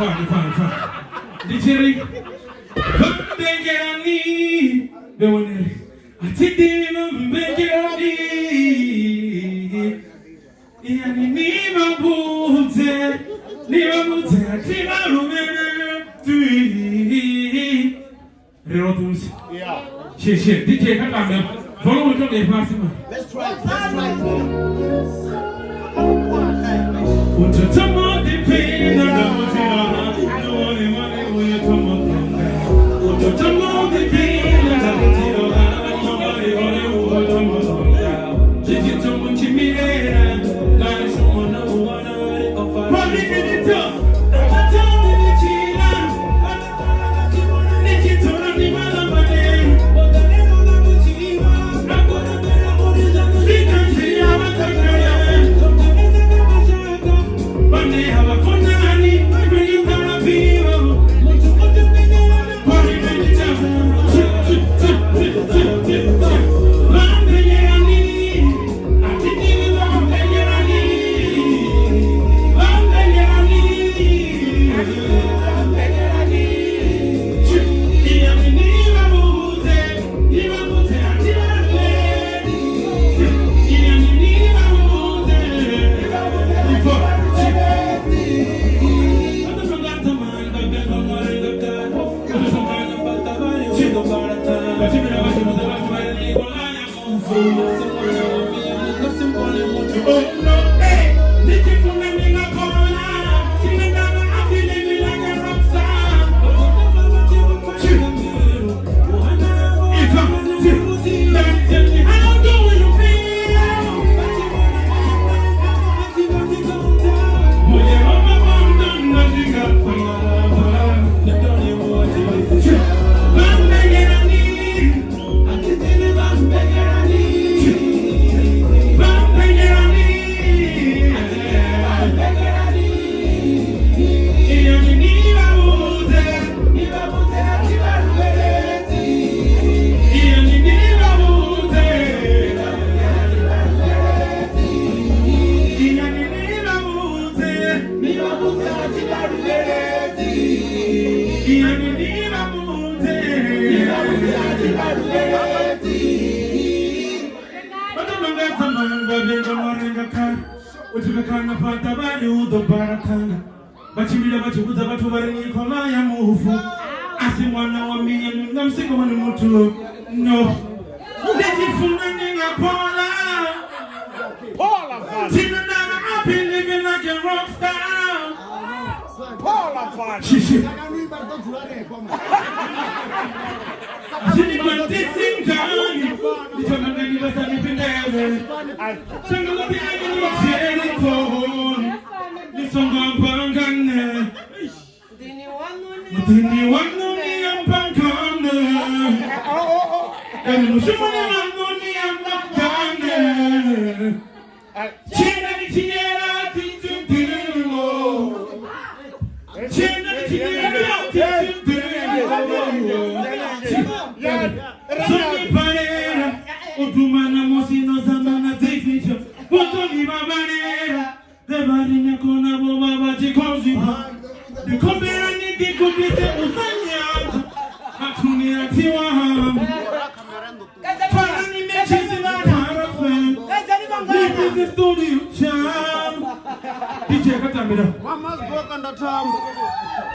Fine. Diceri, Bengerani, Bewone, Atidima, Bengerani, Yani Nima Bute, Atima Rumena, Tui, Rerodus. Yeah. Shit, DJ Katanga, follow the Passima. Let's try it. Put your tongue on the pain, and I was here. Utukakana pata bali udobarakana Bachimila bachukuza batu bari nikola ya mufu Asi mwana wa miya nunga msiko wani mutu No Nijifuna ninga pola Tina dana happy living like a rock star Shishi Asini kwa tisi njani Nijona nani basa nipindele Changu lopi agini wacheli kohoni Nisonga mpangane Mutini wanu ni mpangane Kani mushumuni wanu ni mpangane Chena ni chinyera titutimo Chena ni chinyera titutimo Songi panera Udumana mosino zamana teficho Botoni babanera Debarina kona boba bachi konzipa Dikobera ni dikubise usanyata Atuni atiwa hamu Parani mechizi na parafen This is studio charm DJ Katamira Mama's broken the tongue.